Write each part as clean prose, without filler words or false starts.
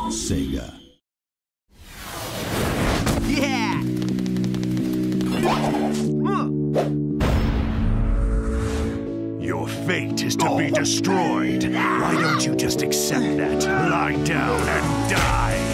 Sega. Yeah! Your fate is to be destroyed. Why don't you just accept that? Lie down and die.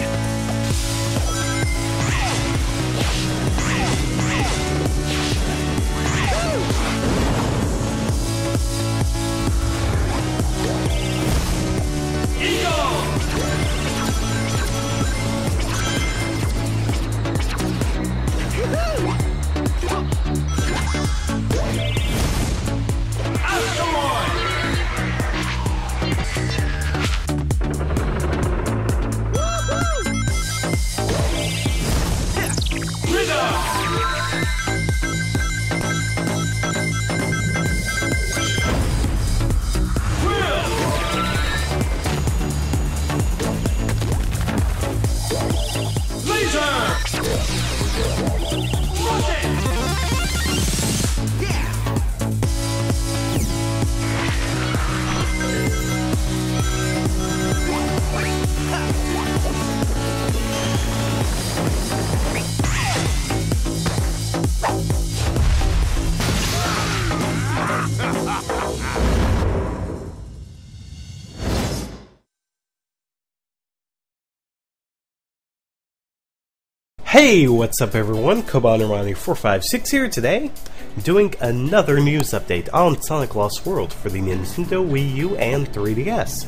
Hey, what's up everyone? Kobanermani456 here today, doing another news update on Sonic Lost World for the Nintendo Wii U and 3DS.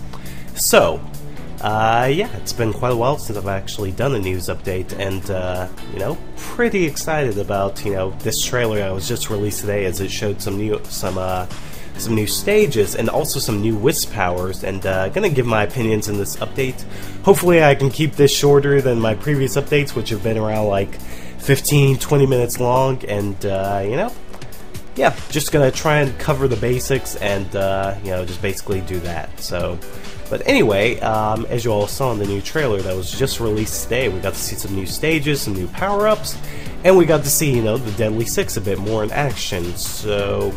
So, yeah, it's been quite a while since I've actually done a news update, and, pretty excited about, this trailer that was just released today as it showed some new stages and also some new Wisp powers, and gonna give my opinions in this update. Hopefully I can keep this shorter than my previous updates, which have been around like 15-20 minutes long, and yeah, just gonna try and cover the basics and just basically do that. So, but anyway, as you all saw in the new trailer that was just released today, we got to see some new stages, some new power-ups, and we got to see, the Deadly Six a bit more in action. So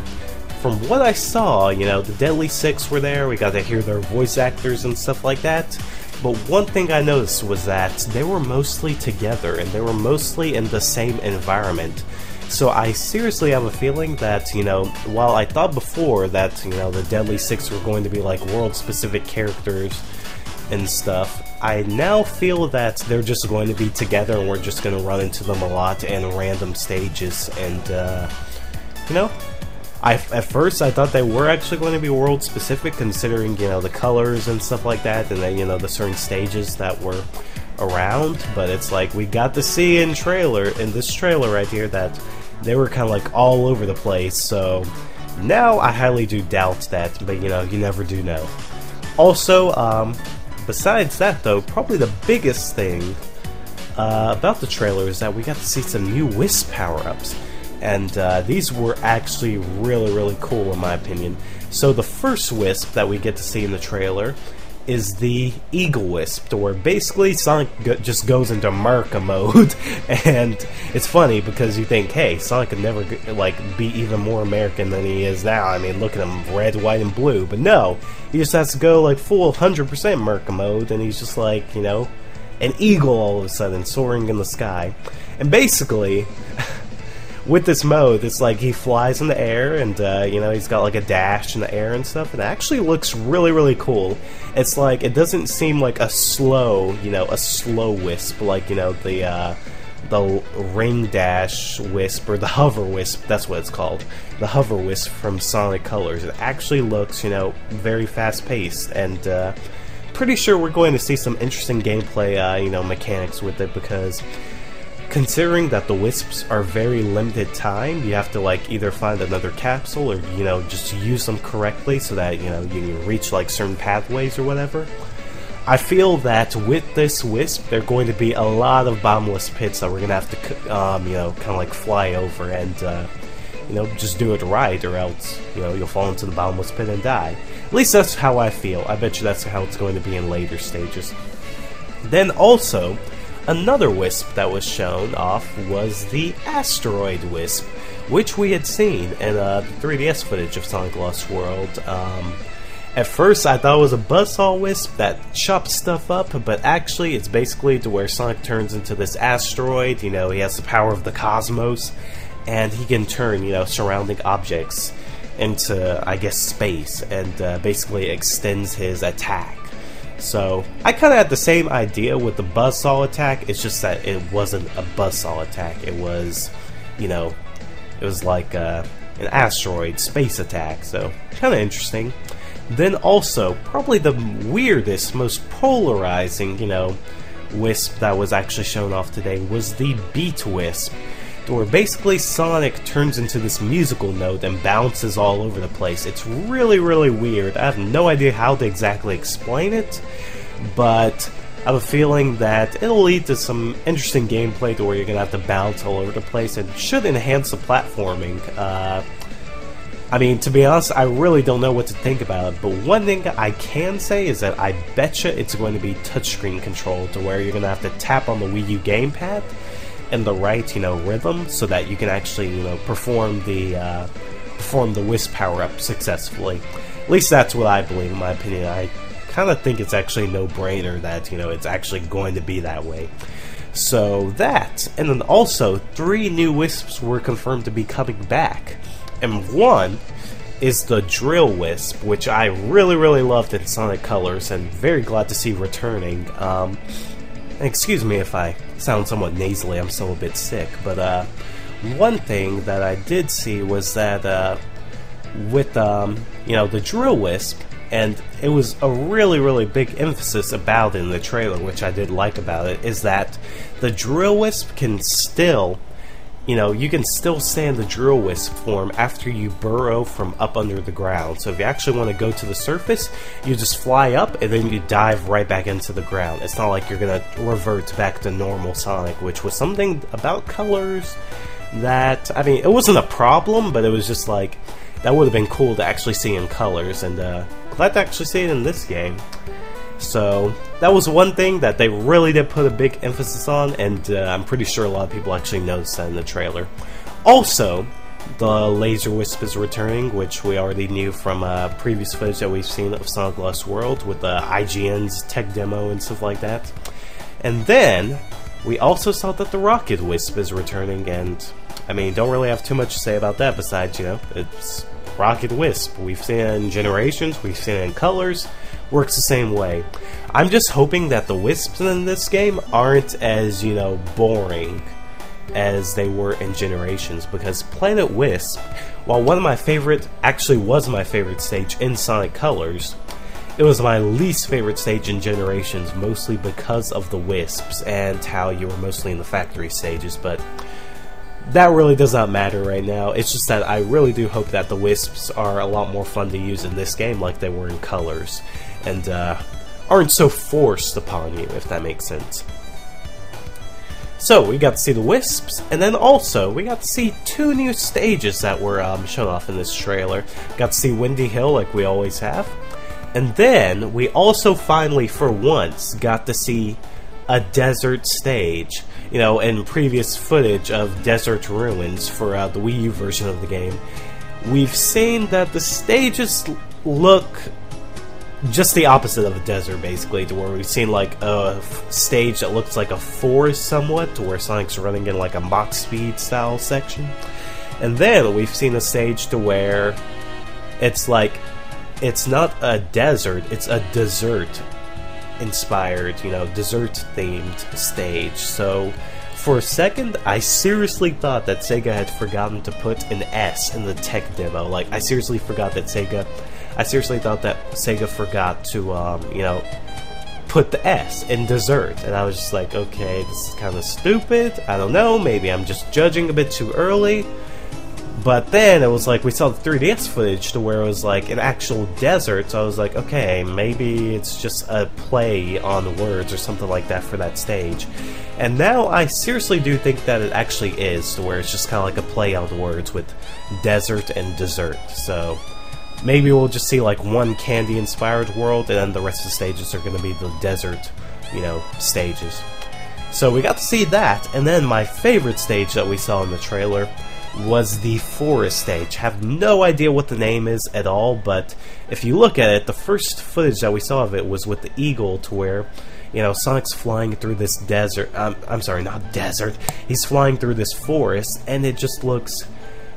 from what I saw, the Deadly Six were there, we got to hear their voice actors and stuff like that, but one thing I noticed was that they were mostly together, and they were mostly in the same environment. So I seriously have a feeling that, while I thought before that, the Deadly Six were going to be like world-specific characters and stuff, I now feel that they're just going to be together and we're just going to run into them a lot in random stages, and, at first I thought they were actually going to be world specific, considering the colors and stuff like that, and then the certain stages that were around. But it's like we got to see in this trailer right here that they were kind of like all over the place. So now I highly do doubt that, but you never do know. Also, besides that though, probably the biggest thing about the trailer is that we got to see some new Wisp power-ups. And these were actually really cool in my opinion. So the first Wisp that we get to see in the trailer is the Eagle Wisp, where basically Sonic just goes into America mode. And it's funny because you think, hey, Sonic could never be even more American than he is now. I mean, look at him, red, white, and blue. But no, he just has to go full 100% America mode, and he's just an eagle all of a sudden, soaring in the sky. And basically with this mode, it's like he flies in the air, and he's got a dash in the air and stuff. It actually looks really cool. It's like it doesn't seem like a slow Wisp, like the Ring Dash Wisp or the Hover Wisp. That's what it's called, the Hover Wisp from Sonic Colors. It actually looks very fast paced, and pretty sure we're going to see some interesting gameplay mechanics with it, because considering that the Wisps are very limited time, you have to either find another capsule or just use them correctly so that you can reach certain pathways or whatever. I feel that with this Wisp, there are going to be a lot of bottomless pits that we're gonna have to fly over and just do it right, or else you'll fall into the bottomless pit and die. At least that's how I feel. I bet you that's how it's going to be in later stages. Then also, another Wisp that was shown off was the Asteroid Wisp, which we had seen in the 3DS footage of Sonic Lost World. At first, I thought it was a buzzsaw wisp that chops stuff up, but actually, it's basically to where Sonic turns into this asteroid. You know, he has the power of the cosmos, and he can turn, you know, surrounding objects into, I guess, space, and basically extends his attack. So, I kind of had the same idea with the buzzsaw attack, it's just that it wasn't a buzzsaw attack. It was, you know, it was like an asteroid space attack, so kind of interesting. Then also, probably the weirdest, most polarizing, you know, wisp that was actually shown off today was the Beat Wisp, where basically Sonic turns into this musical note and bounces all over the place. It's really, really weird. I have no idea how to exactly explain it, but I have a feeling that it'll lead to some interesting gameplay to where you're going to have to bounce all over the place, and should enhance the platforming. I mean, to be honest, I really don't know what to think about it, but one thing I can say is that I betcha it's going to be touchscreen controlled, to where you're going to have to tap on the Wii U gamepad in the right, you know, rhythm, so that you can actually, you know, perform the Wisp power-up successfully. At least that's what I believe, in my opinion. I kind of think it's actually a no-brainer that, you know, it's actually going to be that way. So that, and then also 3 new Wisps were confirmed to be coming back. And one is the Drill Wisp, which I really, really loved in Sonic Colors, and very glad to see returning. Excuse me if I sound somewhat nasally, I'm still a bit sick, but one thing that I did see was that with you know, the Drill Wisp, and it was a really, really big emphasis about it in the trailer, which I did like about it, is that the Drill Wisp can still, you know, you can still stay in the Drill Wisp form after you burrow from up under the ground. So if you actually want to go to the surface, you just fly up and then you dive right back into the ground. It's not like you're going to revert back to normal Sonic, which was something about Colors that, I mean, it wasn't a problem, but it was just like, that would have been cool to actually see in Colors, and glad to actually see it in this game. So that was one thing that they really did put a big emphasis on, and I'm pretty sure a lot of people actually noticed that in the trailer. Also, the Laser Wisp is returning, which we already knew from previous footage that we've seen of Sonic Lost World with the IGN's tech demo and stuff like that. And then we also saw that the Rocket Wisp is returning, and I mean, don't really have too much to say about that besides, you know, it's Rocket Wisp. We've seen it in Generations, we've seen it in Colors. Works the same way. I'm just hoping that the Wisps in this game aren't as, you know, boring as they were in Generations, because Planet Wisp, while one of my favorite, actually was my favorite stage in Sonic Colors, it was my least favorite stage in Generations, mostly because of the Wisps and how you were mostly in the factory stages, but that really does not matter right now. It's just that I really do hope that the Wisps are a lot more fun to use in this game like they were in Colors, and aren't so forced upon you, if that makes sense. So, we got to see the Wisps, and then also, we got to see 2 new stages that were shown off in this trailer. Got to see Windy Hill, like we always have, and then we also finally, for once, got to see a desert stage. You know, in previous footage of Desert Ruins for the Wii U version of the game, we've seen that the stages look just the opposite of a desert, basically, to where we've seen like a stage that looks like a forest somewhat, to where Sonic's running in like a Mach Speed style section. And then we've seen a stage to where it's like, it's not a desert, it's a dessert inspired, you know, dessert themed stage. So for a second, I seriously thought that Sega had forgotten to put an S in the tech demo. Like, I seriously thought that Sega forgot to, you know, put the S in dessert. And I was just like, okay, this is kind of stupid. I don't know, maybe I'm just judging a bit too early. But then it was like we saw the 3DS footage to where it was like an actual desert, so I was like, okay, maybe it's just a play on words or something like that for that stage. And now I seriously do think that it actually is, to where it's just kind of like a play on words with desert and dessert. So maybe we'll just see like one candy-inspired world, and then the rest of the stages are going to be the desert, you know, stages. So we got to see that, and then my favorite stage that we saw in the trailer was the forest stage. Have no idea what the name is at all, but if you look at it, the first footage that we saw of it was with the eagle, to where, you know, Sonic's flying through this desert. I'm sorry, not desert. He's flying through this forest, and it just looks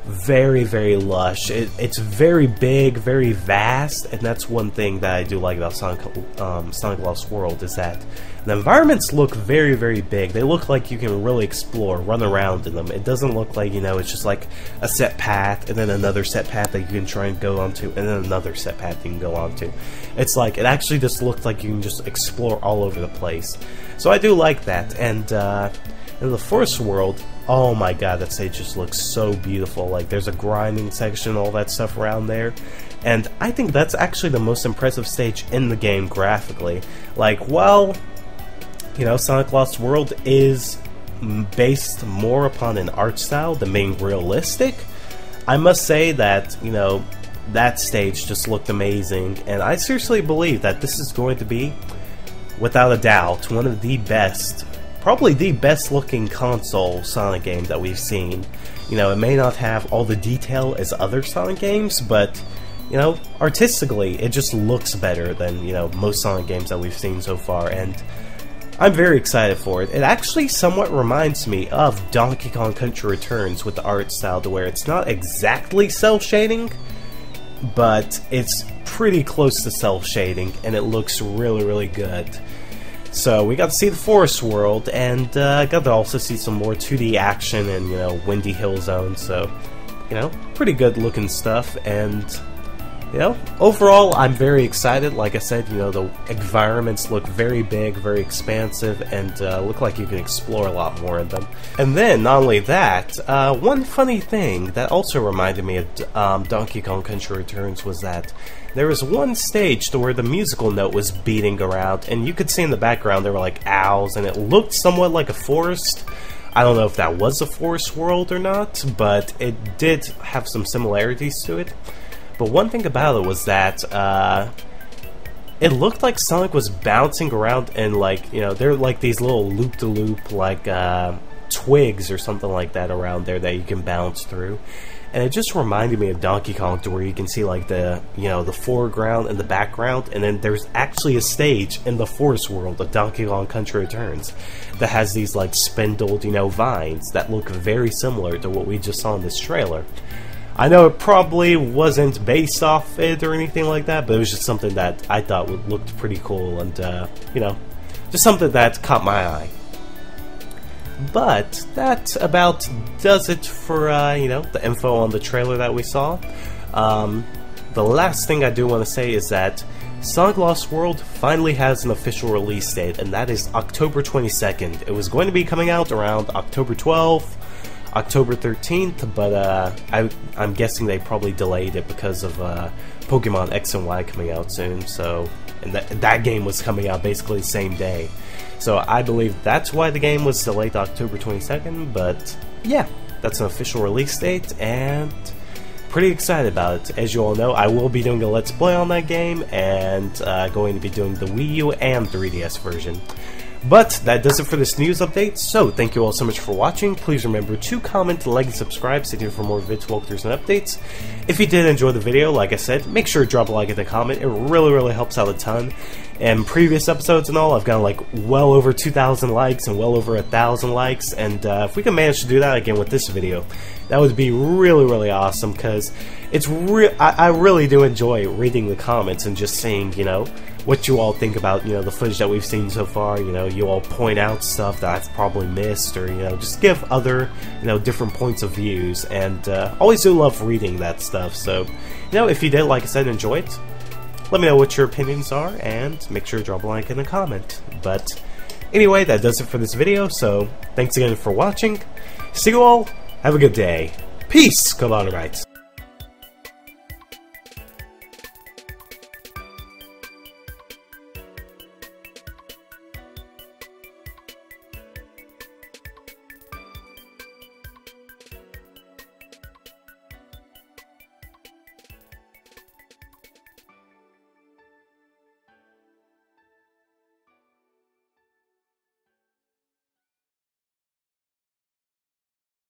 very, very lush. It's very big, very vast, and that's one thing that I do like about Sonic Lost World, is that the environments look very, very big. They look like you can really explore, run around in them. It doesn't look like, you know, it's just like a set path, and then another set path that you can try and go onto, and then another set path you can go onto. It's like, it actually just looks like you can just explore all over the place. So I do like that, and in the forest world, oh my god, that stage just looks so beautiful. Like, there's a grinding section, all that stuff around there. And I think that's actually the most impressive stage in the game graphically. Like, well, you know, Sonic Lost World is based more upon an art style than being realistic. I must say that, you know, that stage just looked amazing. And I seriously believe that this is going to be, without a doubt, one of the best, probably the best looking console Sonic game that we've seen. You know, it may not have all the detail as other Sonic games, but, you know, artistically, it just looks better than, you know, most Sonic games that we've seen so far, and I'm very excited for it. It actually somewhat reminds me of Donkey Kong Country Returns with the art style, to where it's not exactly cel-shading, but it's pretty close to cel-shading, and it looks really, really good. So we got to see the forest world, and got to also see some more 2D action and, you know, Windy Hill Zone. So, you know, pretty good looking stuff. And, you know, overall, I'm very excited. Like I said, you know, the environments look very big, very expansive, and look like you can explore a lot more of them. And then, not only that, one funny thing that also reminded me of Donkey Kong Country Returns was that there was one stage to where the musical note was beating around, and you could see in the background there were like owls, and it looked somewhat like a forest. I don't know if that was a forest world or not, but it did have some similarities to it. But one thing about it was that it looked like Sonic was bouncing around, and, like, you know, there are like these little loop-de-loop like twigs or something like that around there that you can bounce through. And it just reminded me of Donkey Kong, to where you can see, like, the, you know, the foreground and the background, and then there's actually a stage in the forest world of Donkey Kong Country Returns that has these, like, spindled, you know, vines that look very similar to what we just saw in this trailer. I know it probably wasn't based off it or anything like that, but it was just something that I thought looked pretty cool, and, you know, just something that caught my eye. But that about does it for, you know, the info on the trailer that we saw. The last thing I do want to say is that Sonic Lost World finally has an official release date, and that is October 22nd. It was going to be coming out around October 12th, October 13th, but I'm guessing they probably delayed it because of Pokemon X and Y coming out soon. So, and that game was coming out basically the same day. So I believe that's why the game was delayed to October 22nd, but yeah, that's an official release date, and pretty excited about it. As you all know, I will be doing a Let's Play on that game, and going to be doing the Wii U and 3DS version. But that does it for this news update, so thank you all so much for watching. Please remember to comment, like, and subscribe, stay tuned for more vids, walkthroughs, and updates. If you did enjoy the video, like I said, make sure to drop a like in the comment. It really, really helps out a ton. And previous episodes and all, I've gotten like well over 2,000 likes and well over 1,000 likes, and if we can manage to do that again with this video, that would be really, really awesome, because it's I really do enjoy reading the comments and just seeing, you know, what you all think about, you know, the footage that we've seen so far. You know, you all point out stuff that I've probably missed, or, you know, just give other, you know, different points of views, and always do love reading that stuff. So, you know, if you did, like I said, enjoy it, let me know what your opinions are, and make sure to drop a like in the comment. But anyway, that does it for this video, so thanks again for watching. See you all, have a good day. Peace, Colonites!